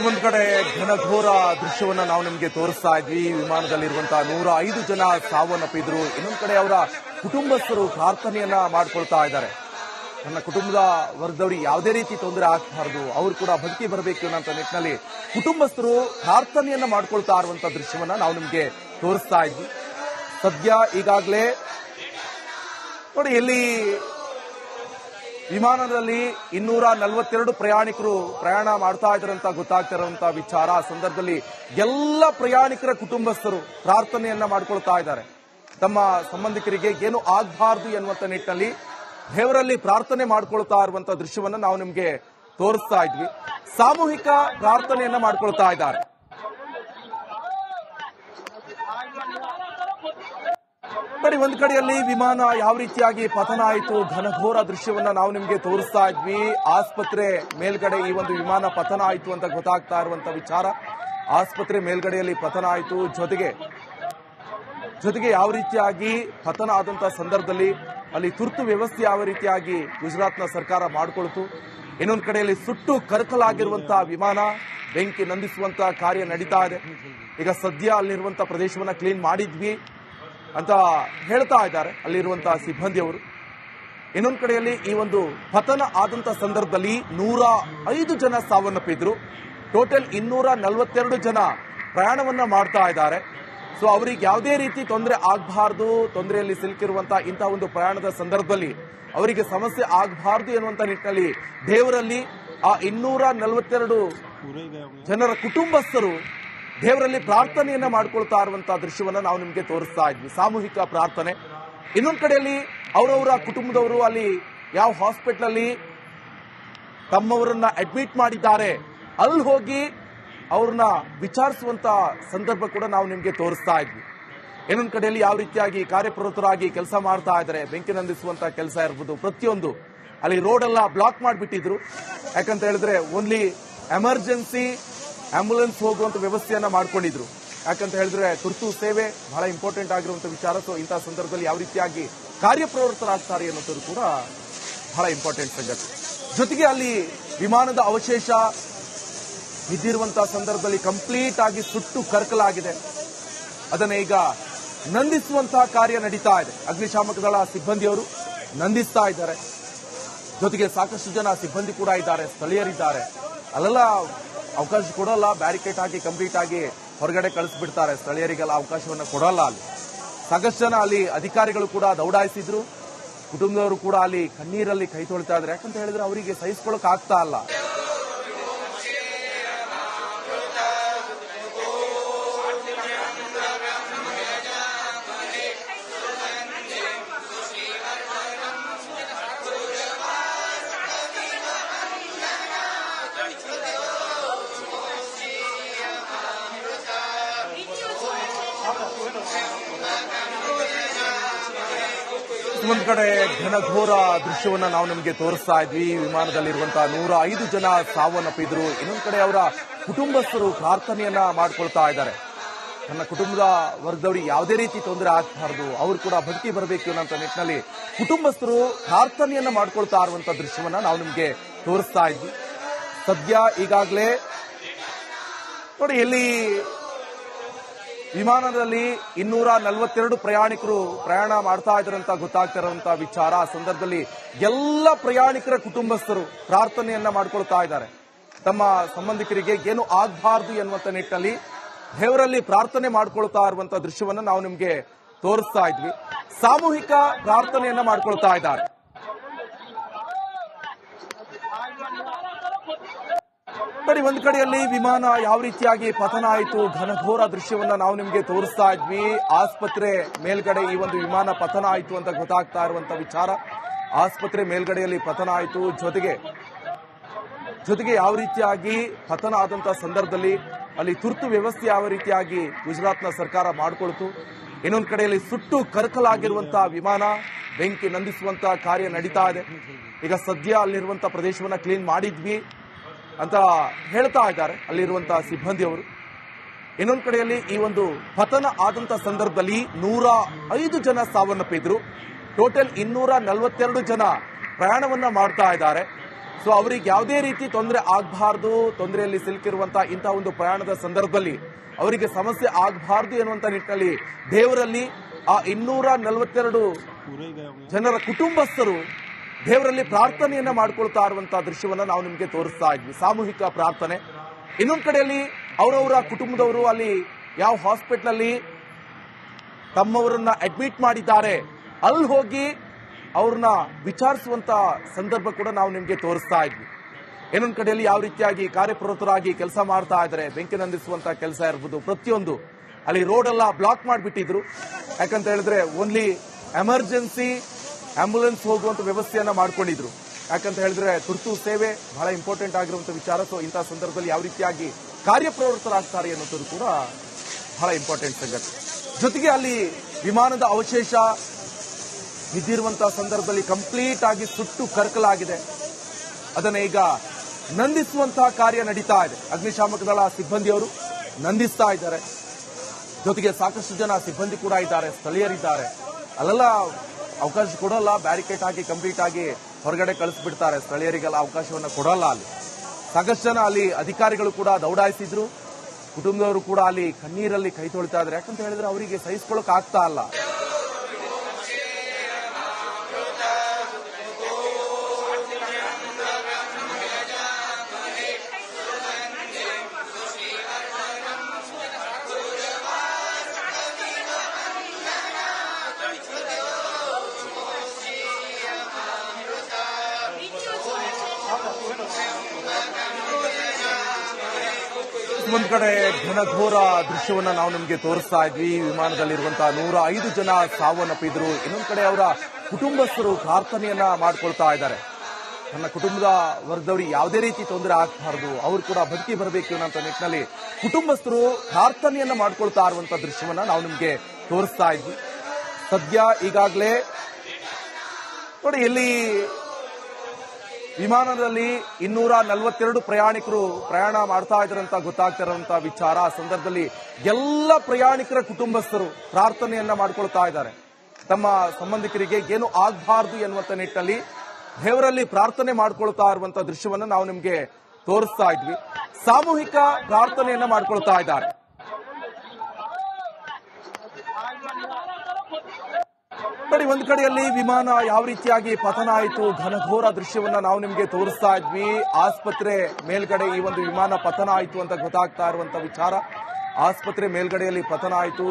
ಒಂದ್ ಕಡೆ ಘನಘೋರ ದೃಶ್ಯವನ್ನ ನಾವು ನಿಮಗೆ ತೋರಿಸ್ತಾ ಇದ್ವಿ. ವಿಮಾನದಲ್ಲಿರುವಂತಹ 105 ಜನ ಸಾವನ್ನಪ್ಪಿದ್ರು. ಇನ್ನೊಂದ್ ಕಡೆ ಅವರ ಕುಟುಂಬಸ್ಥರು ಪ್ರಾರ್ಥನೆಯನ್ನ ಮಾಡ್ಕೊಳ್ತಾ ಇದ್ದಾರೆ. ನನ್ನ ಕುಟುಂಬದ ವರ್ಗದವರಿಗೆ ಯಾವುದೇ ರೀತಿ ತೊಂದರೆ ಆಗಬಾರದು, ಅವರು ಕೂಡ ಬದುಕಿ ಬರಬೇಕು ಅನ್ನೋ ನಿಟ್ಟಿನಲ್ಲಿ ಕುಟುಂಬಸ್ಥರು ಪ್ರಾರ್ಥನೆಯನ್ನ ಮಾಡ್ಕೊಳ್ತಾ ಇರುವಂತಹ ದೃಶ್ಯವನ್ನ ನಾವು ನಿಮಗೆ ತೋರಿಸ್ತಾ ಇದ್ವಿ. ಸದ್ಯ ಈಗಾಗಲೇ ನೋಡಿ, ಇಲ್ಲಿ ವಿಮಾನದಲ್ಲಿ 242 ಪ್ರಯಾಣಿಕರು ಪ್ರಯಾಣ ಮಾಡ್ತಾ ಇದ್ದಾರೆ ಅಂತ ಗೊತ್ತಾಗ್ತಾ ಇರುವಂತಹ ವಿಚಾರ. ಆ ಸಂದರ್ಭದಲ್ಲಿ ಎಲ್ಲ ಪ್ರಯಾಣಿಕರ ಕುಟುಂಬಸ್ಥರು ಪ್ರಾರ್ಥನೆಯನ್ನ ಮಾಡ್ಕೊಳ್ತಾ ಇದ್ದಾರೆ. ತಮ್ಮ ಸಂಬಂಧಿಕರಿಗೆ ಏನು ಆಗಬಾರದು ಎನ್ನುವಂತ ನಿಟ್ಟಿನಲ್ಲಿ ದೇವರಲ್ಲಿ ಪ್ರಾರ್ಥನೆ ಮಾಡ್ಕೊಳ್ತಾ ಇರುವಂತಹ ದೃಶ್ಯವನ್ನ ನಾವು ನಿಮಗೆ ತೋರಿಸ್ತಾ ಇದ್ವಿ. ಸಾಮೂಹಿಕ ಪ್ರಾರ್ಥನೆಯನ್ನ ಮಾಡ್ಕೊಳ್ತಾ ಇದ್ದಾರೆ. ಬರೀ ಒಂದ್ ಕಡೆಯಲ್ಲಿ ವಿಮಾನ ಯಾವ ರೀತಿಯಾಗಿ ಪತನ ಆಯಿತು, ಘನಘೋರ ದೃಶ್ಯವನ್ನ ನಾವು ನಿಮಗೆ ತೋರಿಸ್ತಾ ಇದ್ವಿ. ಆಸ್ಪತ್ರೆ ಮೇಲ್ಗಡೆ ಈ ಒಂದು ವಿಮಾನ ಪತನ ಆಯಿತು ಅಂತ ಗೊತ್ತಾಗ್ತಾ ಇರುವಂತ ವಿಚಾರ. ಆಸ್ಪತ್ರೆ ಮೇಲ್ಗಡೆಯಲ್ಲಿ ಪತನ ಆಯಿತು. ಜೊತೆಗೆ ಯಾವ ರೀತಿಯಾಗಿ ಪತನ ಆದಂತಹ ಸಂದರ್ಭದಲ್ಲಿ ಅಲ್ಲಿ ತುರ್ತು ವ್ಯವಸ್ಥೆ ಯಾವ ರೀತಿಯಾಗಿ ಗುಜರಾತ್ನ ಸರ್ಕಾರ ಮಾಡಿಕೊಳ್ತು. ಇನ್ನೊಂದು ಕಡೆಯಲ್ಲಿ ಸುಟ್ಟು ಕರಕಲಾಗಿರುವಂತಹ ವಿಮಾನ ಬೆಂಕಿ ನಂದಿಸುವಂತಹ ಕಾರ್ಯ ನಡೀತಾ ಇದೆ. ಈಗ ಸದ್ಯ ಅಲ್ಲಿರುವಂತಹ ಪ್ರದೇಶವನ್ನ ಕ್ಲೀನ್ ಮಾಡಿದ್ವಿ ಅಂತ ಹೇಳ್ತಾ ಇದ್ದಾರೆ ಅಲ್ಲಿರುವಂತಹ ಸಿಬ್ಬಂದಿಯವರು. ಇನ್ನೊಂದು ಕಡೆಯಲ್ಲಿ ಈ ಒಂದು ಪತನ ಆದಂತ ಸಂದರ್ಭದಲ್ಲಿ 105 ಜನ ಸಾವನ್ನಪ್ಪಿದ್ರು. ಟೋಟಲ್ 242 ಜನ ಪ್ರಯಾಣವನ್ನ ಮಾಡ್ತಾ ಇದ್ದಾರೆ. ಸೊ ಅವರಿಗೆ ಯಾವುದೇ ರೀತಿ ತೊಂದರೆ ಆಗಬಾರದು, ತೊಂದರೆಯಲ್ಲಿ ಸಿಲುಕಿರುವಂತಹ ಇಂತಹ ಒಂದು ಪ್ರಯಾಣದ ಸಂದರ್ಭದಲ್ಲಿ ಅವರಿಗೆ ಸಮಸ್ಯೆ ಆಗಬಾರದು ಎನ್ನುವಂತ ನಿಟ್ಟಿನಲ್ಲಿ ದೇವರಲ್ಲಿ ಆ 242 ಜನರ ಕುಟುಂಬಸ್ಥರು ದೇವರಲ್ಲಿ ಪ್ರಾರ್ಥನೆಯನ್ನ ಮಾಡ್ಕೊಳ್ತಾ ಇರುವಂತಹ ದೃಶ್ಯವನ್ನ ನಾವು ನಿಮಗೆ ತೋರಿಸ್ತಾ ಇದ್ವಿ. ಸಾಮೂಹಿಕ ಪ್ರಾರ್ಥನೆ. ಇನ್ನೊಂದು ಕಡೆಯಲ್ಲಿ ಅವರವರ ಕುಟುಂಬದವರು ಅಲ್ಲಿ ಯಾವ ಹಾಸ್ಪಿಟಲ್ ಅಲ್ಲಿ ತಮ್ಮವರನ್ನ ಅಡ್ಮಿಟ್ ಮಾಡಿದ್ದಾರೆ ಅಲ್ಲಿ ಹೋಗಿ ಅವ್ರನ್ನ ವಿಚಾರಿಸುವಂತ ಸಂದರ್ಭ ಕೂಡ ನಾವು ನಿಮಗೆ ತೋರಿಸ್ತಾ ಇದ್ವಿ. ಇನ್ನೊಂದು ಕಡೆಯಲ್ಲಿ ಯಾವ ರೀತಿಯಾಗಿ ಕಾರ್ಯಪ್ರವೃತ್ತರಾಗಿ ಕೆಲಸ ಮಾಡ್ತಾ ಇದ್ದಾರೆ, ಬೆಂಕಿ ನಂದಿಸುವಂತ ಕೆಲಸ ಇರ್ಬೋದು, ಪ್ರತಿಯೊಂದು ಅಲ್ಲಿ ರೋಡ್ ಎಲ್ಲ ಬ್ಲಾಕ್ ಮಾಡಿಬಿಟ್ಟಿದ್ರು. ಯಾಕಂತ ಹೇಳಿದ್ರೆ ಓನ್ಲಿ ಎಮರ್ಜೆನ್ಸಿ ಆಂಬ್ಯುಲೆನ್ಸ್ ಹೋಗುವಂತ ವ್ಯವಸ್ಥೆಯನ್ನ ಮಾಡ್ಕೊಂಡಿದ್ರು. ಯಾಕಂತ ಹೇಳಿದ್ರೆ ತುರ್ತು ಸೇವೆ ಬಹಳ ಇಂಪಾರ್ಟೆಂಟ್ ಆಗಿರುವಂತ ವಿಚಾರ. ಸೊ ಇಂತಹ ಸಂದರ್ಭದಲ್ಲಿ ಯಾವ ರೀತಿಯಾಗಿ ಕಾರ್ಯಪ್ರವೃತ್ತರಾಗ್ತಾರೆ ಅನ್ನೋದು ಕೂಡ ಬಹಳ ಇಂಪಾರ್ಟೆಂಟ್ ಸಂಗತಿ. ಜೊತೆಗೆ ಅಲ್ಲಿ ವಿಮಾನದ ಅವಶೇಷ ಬಿದ್ದಿರುವಂತಹ ಸಂದರ್ಭದಲ್ಲಿ ಕಂಪ್ಲೀಟ್ ಆಗಿ ಸುಟ್ಟು ಕರಕಲಾಗಿದೆ. ಅದನ್ನ ಈಗ ನಂದಿಸುವಂತಹ ಕಾರ್ಯ ನಡೀತಾ ಇದೆ. ಅಗ್ನಿಶಾಮಕ ದಳ ಸಿಬ್ಬಂದಿಯವರು ನಂದಿಸ್ತಾ ಇದ್ದಾರೆ. ಜೊತೆಗೆ ಸಾಕಷ್ಟು ಜನ ಸಿಬ್ಬಂದಿ ಕೂಡ ಇದ್ದಾರೆ, ಸ್ಥಳೀಯರಿದ್ದಾರೆ. ಅಲ್ಲೆಲ್ಲ ಅವಕಾಶ ಕೊಡಲ್ಲ, ಬ್ಯಾರಿಕೇಡ್ ಹಾಕಿ ಕಂಪ್ಲೀಟ್ ಆಗಿ ಹೊರಗಡೆ ಕಳಿಸ್ಬಿಡ್ತಾರೆ. ಸ್ಥಳೀಯರಿಗೆಲ್ಲ ಅವಕಾಶವನ್ನ ಕೊಡಲ್ಲ. ಅಲ್ಲಿ ಸಾಕಷ್ಟು ಜನ ಅಲ್ಲಿ ಅಧಿಕಾರಿಗಳು ಕೂಡ ದೌಡಾಯಿಸಿದ್ರು. ಕುಟುಂಬದವರು ಕೂಡ ಅಲ್ಲಿ ಕಣ್ಣೀರಲ್ಲಿ ಕೈ ತೊಳ್ತಾ ಇದ್ದಾರೆ. ಯಾಕಂತ ಹೇಳಿದ್ರೆ ಅವರಿಗೆ ಸಹಿಸ್ಕೊಳಕ್ ಆಗ್ತಾ ಇಲ್ಲ. ಒಂದ್ ಕಡೆ ಘನಘೋರ ದೃಶ್ಯವನ್ನ ನಾವು ನಿಮಗೆ ತೋರಿಸ್ತಾ ಇದ್ವಿ. ವಿಮಾನದಲ್ಲಿರುವಂತಹ 105 ಜನ ಸಾವನ್ನಪ್ಪಿದ್ರು. ಇನ್ನೊಂದ್ ಕಡೆ ಅವರ ಕುಟುಂಬಸ್ಥರು ಪ್ರಾರ್ಥನೆಯನ್ನ ಮಾಡ್ಕೊಳ್ತಾ ಇದ್ದಾರೆ. ನನ್ನ ಕುಟುಂಬದ ವರ್ಗದವರಿಗೆ ಯಾವುದೇ ರೀತಿ ತೊಂದರೆ ಆಗಬಾರದು, ಅವರು ಕೂಡ ಬದುಕಿ ಬರಬೇಕು ಅನ್ನೋ ನಿಟ್ಟಿನಲ್ಲಿ ಕುಟುಂಬಸ್ಥರು ಪ್ರಾರ್ಥನೆಯನ್ನ ಮಾಡ್ಕೊಳ್ತಾ ಇರುವಂತಹ ದೃಶ್ಯವನ್ನ ನಾವು ನಿಮಗೆ ತೋರಿಸ್ತಾ ಇದ್ವಿ. ಸದ್ಯ ಈಗಾಗಲೇ ನೋಡಿ, ಇಲ್ಲಿ ವಿಮಾನದಲ್ಲಿ 242 ಪ್ರಯಾಣಿಕರು ಪ್ರಯಾಣ ಮಾಡ್ತಾ ಇದ್ದಾರೆ ಅಂತ ಗೊತ್ತಾಗ್ತಾ ಇರುವಂತಹ ವಿಚಾರ. ಆ ಸಂದರ್ಭದಲ್ಲಿ ಎಲ್ಲ ಪ್ರಯಾಣಿಕರ ಕುಟುಂಬಸ್ಥರು ಪ್ರಾರ್ಥನೆಯನ್ನ ಮಾಡ್ಕೊಳ್ತಾ ಇದ್ದಾರೆ. ತಮ್ಮ ಸಂಬಂಧಿಕರಿಗೆ ಏನು ಆಗಬಾರದು ಎನ್ನುವಂತ ನಿಟ್ಟಿನಲ್ಲಿ ದೇವರಲ್ಲಿ ಪ್ರಾರ್ಥನೆ ಮಾಡ್ಕೊಳ್ತಾ ಇರುವಂತಹ ದೃಶ್ಯವನ್ನ ನಾವು ನಿಮಗೆ ತೋರಿಸ್ತಾ ಇದ್ವಿ. ಸಾಮೂಹಿಕ ಪ್ರಾರ್ಥನೆಯನ್ನ ಮಾಡ್ಕೊಳ್ತಾ ಇದ್ದಾರೆ. ಬರೀ ಒಂದ್ ಕಡೆಯಲ್ಲಿ ವಿಮಾನ ಯಾವ ರೀತಿಯಾಗಿ ಪತನ ಆಯಿತು, ಘನಘೋರ ದೃಶ್ಯವನ್ನ ನಾವು ನಿಮಗೆ ತೋರಿಸ್ತಾ ಇದ್ವಿ. ಆಸ್ಪತ್ರೆ ಮೇಲ್ಗಡೆ ಈ ಒಂದು ವಿಮಾನ ಪತನ ಆಯಿತು ಅಂತ ಗೊತ್ತಾಗ್ತಾ ಇರುವಂತ ವಿಚಾರ. ಆಸ್ಪತ್ರೆ ಮೇಲ್ಗಡೆಯಲ್ಲಿ ಪತನ ಆಯಿತು. ಜೊತೆಗೆ ಯಾವ ರೀತಿಯಾಗಿ ಪತನ ಆದಂತಹ ಸಂದರ್ಭದಲ್ಲಿ ಅಲ್ಲಿ ತುರ್ತು ವ್ಯವಸ್ಥೆ ಯಾವ ರೀತಿಯಾಗಿ ಗುಜರಾತ್ನ ಸರ್ಕಾರ ಮಾಡಿಕೊಳ್ತು. ಇನ್ನೊಂದು ಕಡೆಯಲ್ಲಿ ಸುಟ್ಟು ಕರಕಲಾಗಿರುವಂತಹ ವಿಮಾನ ಬೆಂಕಿ ನಂದಿಸುವಂತಹ ಕಾರ್ಯ ನಡೀತಾ ಇದೆ. ಈಗ ಸದ್ಯ ಅಲ್ಲಿರುವಂತಹ ಪ್ರದೇಶವನ್ನ ಕ್ಲೀನ್ ಮಾಡಿದ್ವಿ ಅಂತ ಹೇಳ್ತಾ ಇದ್ದಾರೆ ಅಲ್ಲಿರುವಂತಹ ಸಿಬ್ಬಂದಿಯವರು. ಇನ್ನೊಂದು ಕಡೆಯಲ್ಲಿ ಈ ಒಂದು ಪತನ ಆದಂತಹ ಸಂದರ್ಭದಲ್ಲಿ 105 ಜನ ಸಾವನ್ನಪ್ಪಿದ್ರು. ಟೋಟಲ್ 242 ಜನ ಪ್ರಯಾಣವನ್ನ ಮಾಡ್ತಾ ಇದ್ದಾರೆ. ಸೊ ಅವರಿಗೆ ಯಾವುದೇ ರೀತಿ ತೊಂದರೆ ಆಗಬಾರ್ದು, ತೊಂದರೆಯಲ್ಲಿ ಸಿಲುಕಿರುವಂತಹ ಇಂತಹ ಒಂದು ಪ್ರಯಾಣದ ಸಂದರ್ಭದಲ್ಲಿ ಅವರಿಗೆ ಸಮಸ್ಯೆ ಆಗಬಾರ್ದು ಎನ್ನುವಂತ ನಿಟ್ಟಿನಲ್ಲಿ ದೇವರಲ್ಲಿ ಆ 242 ಜನರ ಕುಟುಂಬಸ್ಥರು ದೇವರಲ್ಲಿ ಪ್ರಾರ್ಥನೆಯನ್ನ ಮಾಡ್ಕೊಳ್ತಾ ಇರುವಂತಹ ದೃಶ್ಯವನ್ನ ನಾವು ನಿಮಗೆ ತೋರಿಸ್ತಾ ಇದ್ವಿ. ಸಾಮೂಹಿಕ ಪ್ರಾರ್ಥನೆ. ಇನ್ನೊಂದು ಕಡೆಯಲ್ಲಿ ಅವರವರ ಕುಟುಂಬದವರು ಅಲ್ಲಿ ಯಾವ ಹಾಸ್ಪಿಟಲ್ ಅಲ್ಲಿ ತಮ್ಮವರನ್ನ ಅಡ್ಮಿಟ್ ಮಾಡಿದ್ದಾರೆ ಅಲ್ಲಿ ಹೋಗಿ ಅವ್ರನ್ನ ವಿಚಾರಿಸುವಂತ ಸಂದರ್ಭ ಕೂಡ ನಾವು ನಿಮಗೆ ತೋರಿಸ್ತಾ ಇದ್ವಿ. ಇನ್ನೊಂದು ಕಡೆಯಲ್ಲಿ ಯಾವ ರೀತಿಯಾಗಿ ಕಾರ್ಯಪ್ರವೃತ್ತರಾಗಿ ಕೆಲಸ ಮಾಡ್ತಾ ಇದ್ದಾರೆ, ಬೆಂಕಿ ನಂದಿಸುವಂತ ಕೆಲಸ ಇರ್ಬೋದು, ಪ್ರತಿಯೊಂದು ಅಲ್ಲಿ ರೋಡ್ ಎಲ್ಲ ಬ್ಲಾಕ್ ಮಾಡಿಬಿಟ್ಟಿದ್ರು. ಯಾಕಂತ ಹೇಳಿದ್ರೆ ಓನ್ಲಿ ಎಮರ್ಜೆನ್ಸಿ ಆಂಬ್ಯುಲೆನ್ಸ್ ಹೋಗುವಂತ ವ್ಯವಸ್ಥೆಯನ್ನ ಮಾಡ್ಕೊಂಡಿದ್ರು. ಯಾಕಂತ ಹೇಳಿದ್ರೆ ತುರ್ತು ಸೇವೆ ಬಹಳ ಇಂಪಾರ್ಟೆಂಟ್ ಆಗಿರುವಂತ ವಿಚಾರ. ಸೊ ಇಂತಹ ಸಂದರ್ಭದಲ್ಲಿ ಯಾವ ರೀತಿಯಾಗಿ ಕಾರ್ಯಪ್ರವೃತ್ತರಾಗ್ತಾರೆ ಅನ್ನೋದು ಕೂಡ ಬಹಳ ಇಂಪಾರ್ಟೆಂಟ್ ಸಂಗತಿ. ಜೊತೆಗೆ ಅಲ್ಲಿ ವಿಮಾನದ ಅವಶೇಷ ಬಿದ್ದಿರುವಂತಹ ಸಂದರ್ಭದಲ್ಲಿ ಕಂಪ್ಲೀಟ್ ಆಗಿ ಸುಟ್ಟು ಕರಕಲಾಗಿದೆ. ಅದನ್ನ ಈಗ ನಂದಿಸುವಂತಹ ಕಾರ್ಯ ನಡೀತಾ ಇದೆ. ಅಗ್ನಿಶಾಮಕ ದಳ ಸಿಬ್ಬಂದಿಯವರು ನಂದಿಸ್ತಾ ಇದ್ದಾರೆ. ಜೊತೆಗೆ ಸಾಕಷ್ಟು ಜನ ಸಿಬ್ಬಂದಿ ಕೂಡ ಇದ್ದಾರೆ, ಸ್ಥಳೀಯರಿದ್ದಾರೆ. ಅಲ್ಲೆಲ್ಲ ಅವಕಾಶ ಕೊಡಲ್ಲ, ಬ್ಯಾರಿಕೇಡ್ ಹಾಕಿ ಕಂಪ್ಲೀಟ್ ಆಗಿ ಹೊರಗಡೆ ಕಳಿಸ್ಬಿಡ್ತಾರೆ. ಸ್ಥಳೀಯರಿಗೆಲ್ಲ ಅವಕಾಶವನ್ನ ಕೊಡಲ್ಲ. ಅಲ್ಲಿ ಸಾಕಷ್ಟು ಜನ ಅಲ್ಲಿ ಅಧಿಕಾರಿಗಳು ಕೂಡ ದೌಡಾಯಿಸಿದ್ರು. ಕುಟುಂಬದವರು ಕೂಡ ಅಲ್ಲಿ ಕಣ್ಣೀರಲ್ಲಿ ಕೈ ತೊಳಿತಾ ಇದ್ದಾರೆ. ಯಾಕಂತ ಹೇಳಿದ್ರೆ ಅವರಿಗೆ ಸಹಿಸ್ಕೊಳ್ಳೋಕೆ ಆಗ್ತಾ ಇಲ್ಲ. ಒಂದ್ ಕಡೆ ಘನಘೋರ ದೃಶ್ಯವನ್ನ ನಾವು ನಿಮಗೆ ತೋರಿಸ್ತಾ ಇದ್ವಿ. ವಿಮಾನದಲ್ಲಿರುವಂತಹ 105 ಜನ ಸಾವನ್ನಪ್ಪಿದ್ರು. ಇನ್ನೊಂದ್ ಕಡೆ ಅವರ ಕುಟುಂಬಸ್ಥರು ಪ್ರಾರ್ಥನೆಯನ್ನ ಮಾಡ್ಕೊಳ್ತಾ ಇದ್ದಾರೆ. ನನ್ನ ಕುಟುಂಬದ ವರ್ಗದವರಿಗೆ ಯಾವುದೇ ರೀತಿ ತೊಂದರೆ ಆಗಬಾರದು, ಅವರು ಕೂಡ ಬದುಕಿ ಬರಬೇಕು ಅನ್ನೋ ನಿಟ್ಟಿನಲ್ಲಿ ಕುಟುಂಬಸ್ಥರು ಪ್ರಾರ್ಥನೆಯನ್ನ ಮಾಡ್ಕೊಳ್ತಾ ಇರುವಂತಹ ದೃಶ್ಯವನ್ನ ನಾವು ನಿಮಗೆ ತೋರಿಸ್ತಾ ಇದ್ವಿ. ಸದ್ಯ ಈಗಾಗಲೇ ನೋಡಿ ಇಲ್ಲಿ ವಿಮಾನದಲ್ಲಿ 242 ಪ್ರಯಾಣಿಕರು ಪ್ರಯಾಣ ಮಾಡ್ತಾ ಇದ್ರಂತ ಗೊತ್ತಾಗ್ತಿರೋಂತ ವಿಚಾರ. ಆ ಸಂದರ್ಭದಲ್ಲಿ ಎಲ್ಲ ಪ್ರಯಾಣಿಕರ ಕುಟುಂಬಸ್ಥರು ಪ್ರಾರ್ಥನೆಯನ್ನ ಮಾಡ್ಕೊಳ್ತಾ ಇದ್ದಾರೆ. ತಮ್ಮ ಸಂಬಂಧಿಕರಿಗೆ ಏನು ಆಗಬಾರದು ಎನ್ನುವಂತ ನಿಟ್ಟಿನಲ್ಲಿ ದೇವರಲ್ಲಿ ಪ್ರಾರ್ಥನೆ ಮಾಡ್ಕೊಳ್ತಾ ಇರುವಂತ ದೃಶ್ಯವನ್ನ ನಾವು ನಿಮ್ಗೆ ತೋರಿಸ್ತಾ ಇದ್ವಿ. ಸಾಮೂಹಿಕ ಪ್ರಾರ್ಥನೆಯನ್ನ ಮಾಡ್ಕೊಳ್ತಾ ಇದ್ದಾರೆ. ನೋಡಿ, ಒಂದು ಕಡೆಯಲ್ಲಿ ವಿಮಾನ ಯಾವ ರೀತಿಯಾಗಿ ಪತನ ಆಯಿತು, ಘನಘೋರ ದೃಶ್ಯವನ್ನ ನಾವು ನಿಮ್ಗೆ ತೋರಿಸ್ತಾ ಇದ್ವಿ. ಆಸ್ಪತ್ರೆ ಮೇಲ್ಗಡೆ ಈ ಒಂದು ವಿಮಾನ ಪತನ ಆಯಿತು ಅಂತ ಗೊತ್ತಾಗ್ತಾ ಇರುವಂತ ವಿಚಾರ. ಆಸ್ಪತ್ರೆ ಮೇಲ್ಗಡೆಯಲ್ಲಿ ಪತನ ಆಯಿತು.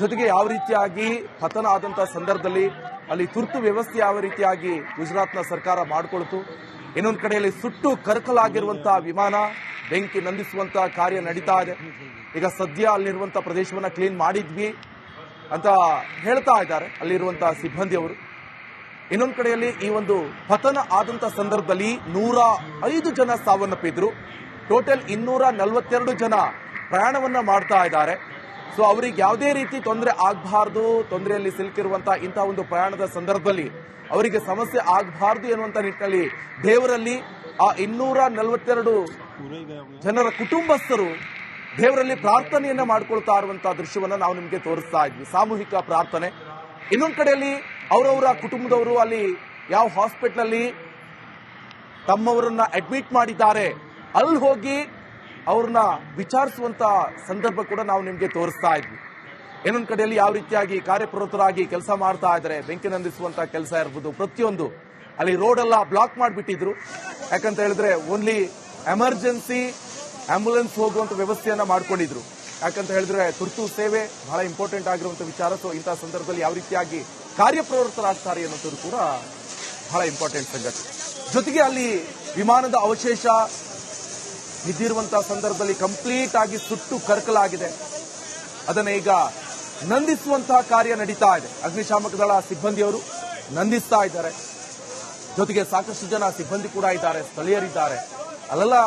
ಜೊತೆಗೆ ಯಾವ ರೀತಿಯಾಗಿ ಪತನ ಆದಂತಹ ಸಂದರ್ಭದಲ್ಲಿ ಅಲ್ಲಿ ತುರ್ತು ವ್ಯವಸ್ಥೆ ಯಾವ ರೀತಿಯಾಗಿ ಗುಜರಾತ್ನ ಸರ್ಕಾರ ಮಾಡಿಕೊಳ್ತು. ಇನ್ನೊಂದು ಕಡೆಯಲ್ಲಿ ಸುಟ್ಟು ಕರಕಲಾಗಿರುವಂತಹ ವಿಮಾನ ಬೆಂಕಿ ನಂದಿಸುವಂತಹ ಕಾರ್ಯ ನಡೀತಾ ಇದೆ. ಈಗ ಸದ್ಯ ಅಲ್ಲಿರುವಂತಹ ಪ್ರದೇಶವನ್ನ ಕ್ಲೀನ್ ಮಾಡಿದ್ವಿ ಅಂತ ಹೇಳ್ತಾ ಇದ್ದಾರೆ ಅಲ್ಲಿರುವಂತಹ ಸಿಬ್ಬಂದಿಯವರು. ಇನ್ನೊಂದು ಕಡೆಯಲ್ಲಿ ಈ ಒಂದು ಪತನ ಆದಂತಹ ಸಂದರ್ಭದಲ್ಲಿ 105 ಜನ ಸಾವನ್ನಪ್ಪಿದ್ರು. ಟೋಟಲ್ 242 ಜನ ಪ್ರಯಾಣವನ್ನ ಮಾಡ್ತಾ ಇದ್ದಾರೆ. ಸೊ ಅವರಿಗೆ ಯಾವುದೇ ರೀತಿ ತೊಂದರೆ ಆಗಬಾರ್ದು, ತೊಂದರೆಯಲ್ಲಿ ಸಿಲುಕಿರುವಂತಹ ಇಂತಹ ಒಂದು ಪ್ರಯಾಣದ ಸಂದರ್ಭದಲ್ಲಿ ಅವರಿಗೆ ಸಮಸ್ಯೆ ಆಗಬಾರ್ದು ಎನ್ನುವಂತ ನಿಟ್ಟಿನಲ್ಲಿ ದೇವರಲ್ಲಿ ಆ 242 ಜನರ ಕುಟುಂಬಸ್ಥರು ದೇವರಲ್ಲಿ ಪ್ರಾರ್ಥನೆಯನ್ನ ಮಾಡ್ಕೊಳ್ತಾ ಇರುವಂತಹ ದೃಶ್ಯವನ್ನ ನಾವು ನಿಮಗೆ ತೋರಿಸ್ತಾ ಇದ್ವಿ. ಸಾಮೂಹಿಕ ಪ್ರಾರ್ಥನೆ. ಇನ್ನೊಂದು ಕಡೆಯಲ್ಲಿ ಅವರವರ ಕುಟುಂಬದವರು ಅಲ್ಲಿ ಯಾವ ಹಾಸ್ಪಿಟಲ್ ಅಲ್ಲಿ ತಮ್ಮವರನ್ನ ಅಡ್ಮಿಟ್ ಮಾಡಿದ್ದಾರೆ ಅಲ್ಲಿ ಹೋಗಿ ಅವ್ರನ್ನ ವಿಚಾರಿಸುವಂತ ಸಂದರ್ಭ ಕೂಡ ನಾವು ನಿಮಗೆ ತೋರಿಸ್ತಾ ಇದ್ವಿ. ಇನ್ನೊಂದು ಕಡೆಯಲ್ಲಿ ಯಾವ ರೀತಿಯಾಗಿ ಕಾರ್ಯಪ್ರವೃತ್ತರಾಗಿ ಕೆಲಸ ಮಾಡ್ತಾ ಇದ್ದಾರೆ, ಬೆಂಕಿ ನಂದಿಸುವಂತ ಕೆಲಸ ಇರ್ಬೋದು, ಪ್ರತಿಯೊಂದು ಅಲ್ಲಿ ರೋಡ್ ಎಲ್ಲ ಬ್ಲಾಕ್ ಮಾಡಿಬಿಟ್ಟಿದ್ರು. ಯಾಕಂತ ಹೇಳಿದ್ರೆ ಓನ್ಲಿ ಎಮರ್ಜೆನ್ಸಿ ಆಂಬ್ಯುಲೆನ್ಸ್ ಹೋಗುವಂತ ವ್ಯವಸ್ಥೆಯನ್ನ ಮಾಡ್ಕೊಂಡಿದ್ರು. ಯಾಕಂತ ಹೇಳಿದ್ರೆ ತುರ್ತು ಸೇವೆ ಬಹಳ ಇಂಪಾರ್ಟೆಂಟ್ ಆಗಿರುವಂತ ವಿಚಾರ. ಸೊ ಇಂತಹ ಸಂದರ್ಭದಲ್ಲಿ ಯಾವ ರೀತಿಯಾಗಿ ಕಾರ್ಯಪ್ರವೃತ್ತರಾಗ್ತಾರೆ ಅನ್ನೋದು ಕೂಡ ಬಹಳ ಇಂಪಾರ್ಟೆಂಟ್ ಸಂಗತಿ. ಜೊತೆಗೆ ಅಲ್ಲಿ ವಿಮಾನದ ಅವಶೇಷ ಬಿದ್ದಿರುವಂತಹ ಸಂದರ್ಭದಲ್ಲಿ ಕಂಪ್ಲೀಟ್ ಆಗಿ ಸುಟ್ಟು ಕರಕಲಾಗಿದೆ. ಅದನ್ನ ಈಗ ನಂದಿಸುವಂತಹ ಕಾರ್ಯ ನಡೀತಾ ಇದೆ. ಅಗ್ನಿಶಾಮಕ ದಳ ಸಿಬ್ಬಂದಿಯವರು ನಂದಿಸ್ತಾ ಇದ್ದಾರೆ. ಜೊತೆಗೆ ಸಾಕಷ್ಟು ಜನ ಸಿಬ್ಬಂದಿ ಕೂಡ ಇದ್ದಾರೆ, ಸ್ಥಳೀಯರಿದ್ದಾರೆ. ಅಲ್ಲೆಲ್ಲ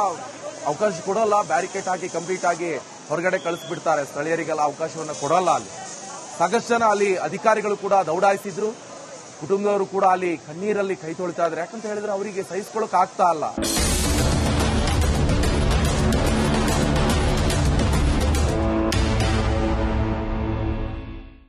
ಅವಕಾಶ ಕೊಡಲ್ಲ, ಬ್ಯಾರಿಕೇಡ್ ಹಾಕಿ ಕಂಪ್ಲೀಟ್ ಆಗಿ ಹೊರಗಡೆ ಕಳಿಸ್ಬಿಡ್ತಾರೆ. ಸ್ಥಳೀಯರಿಗೆಲ್ಲ ಅವಕಾಶವನ್ನ ಕೊಡಲ್ಲ. ಅಲ್ಲಿ ಸಾಕಷ್ಟು ಜನ ಅಲ್ಲಿ ಅಧಿಕಾರಿಗಳು ಕೂಡ ದೌಡಾಯಿಸಿದ್ರು. ಕುಟುಂಬದವರು ಕೂಡ ಅಲ್ಲಿ ಕಣ್ಣೀರಲ್ಲಿ ಕೈ ತೊಳಿತಾ ಇದ್ದಾರೆ. ಯಾಕಂತ ಹೇಳಿದ್ರೆ ಅವರಿಗೆ ಸಹಿಸ್ಕೊಳ್ಳೋಕೆ ಆಗ್ತಾ ಇಲ್ಲ.